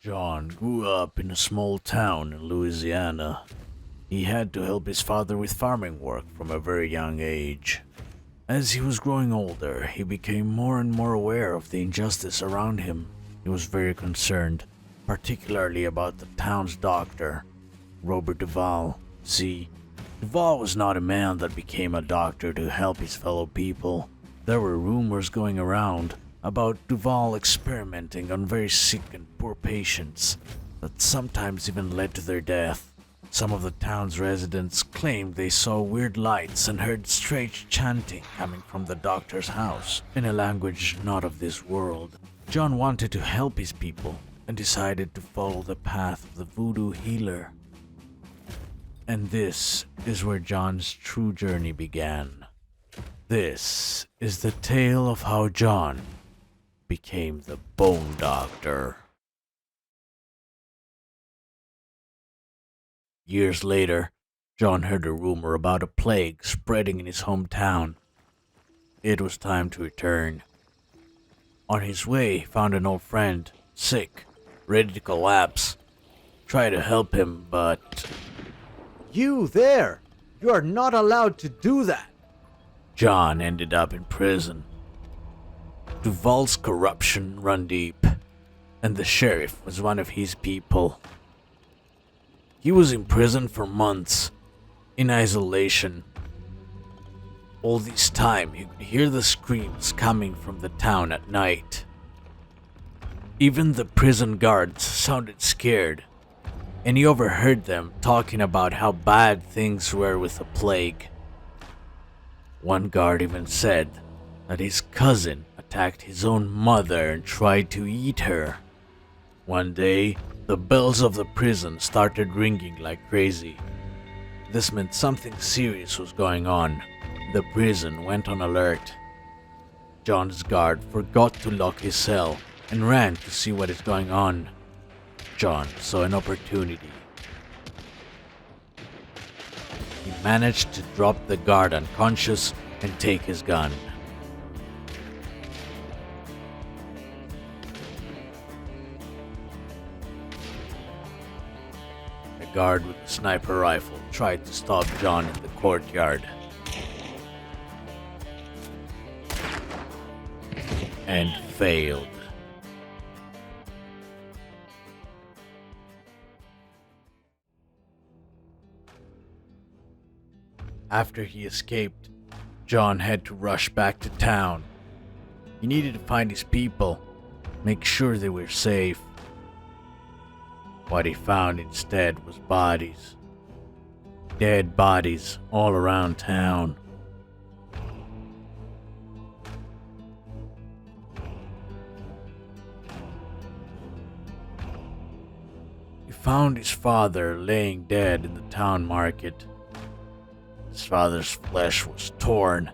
John grew up in a small town in Louisiana. He had to help his father with farming work from a very young age. As he was growing older, he became more and more aware of the injustice around him. He was very concerned, particularly about the town's doctor, Robert Duvall. See, Duvall was not a man that became a doctor to help his fellow people. There were rumors going around about Duvall experimenting on very sick and poor patients that sometimes even led to their death. Some of the town's residents claimed they saw weird lights and heard strange chanting coming from the doctor's house in a language not of this world. John wanted to help his people and decided to follow the path of the voodoo healer. And this is where John's true journey began. This is the tale of how John became the Bone Doctor. Years later, John heard a rumor about a plague spreading in his hometown. It was time to return. On his way, he found an old friend, sick, ready to collapse. Tried to help him, but... You there! You are not allowed to do that! John ended up in prison. Duvall's corruption run deep, and the sheriff was one of his people. He was in prison for months, in isolation. All this time, he could hear the screams coming from the town at night. Even the prison guards sounded scared, and he overheard them talking about how bad things were with the plague. One guard even said that his cousin attacked his own mother and tried to eat her. One day, the bells of the prison started ringing like crazy. This meant something serious was going on. The prison went on alert. John's guard forgot to lock his cell and ran to see what is going on. John saw an opportunity. He managed to drop the guard unconscious and take his gun. A guard with a sniper rifle tried to stop John in the courtyard. And failed. After he escaped, John had to rush back to town. He needed to find his people, make sure they were safe. What he found instead was bodies. Dead bodies all around town. He found his father laying dead in the town market. His father's flesh was torn,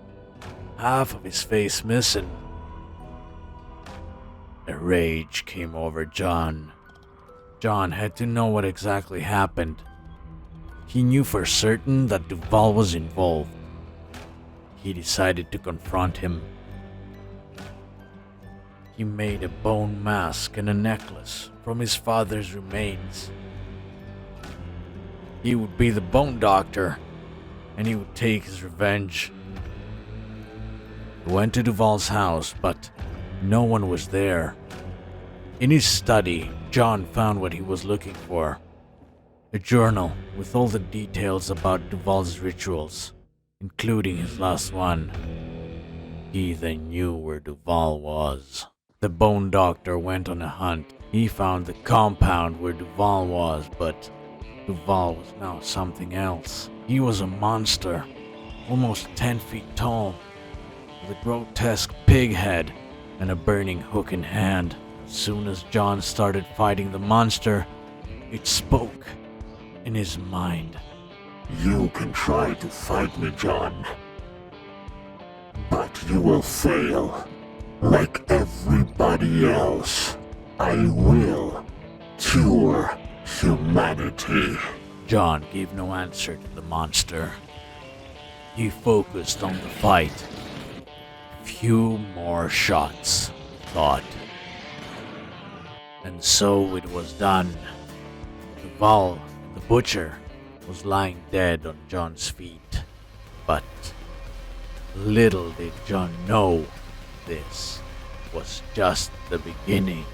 half of his face missing. A rage came over John. John had to know what exactly happened. He knew for certain that Duvall was involved. He decided to confront him. He made a bone mask and a necklace from his father's remains. He would be the Bone Doctor, and he would take his revenge. He went to Duvall's house, but no one was there. In his study, John found what he was looking for. A journal with all the details about Duvall's rituals, including his last one. He then knew where Duvall was. The Bone Doctor went on a hunt. He found the compound where Duvall was, but Duvall was now something else. He was a monster, almost 10 feet tall, with a grotesque pig head and a burning hook in hand. As soon as John started fighting the monster, it spoke in his mind. You can try to fight me, John, but you will fail. Like everybody else, I will cure humanity. John gave no answer to the monster. He focused on the fight. Few more shots, thought. And so it was done. Duval, the butcher, was lying dead on John's feet. But little did John know this was just the beginning.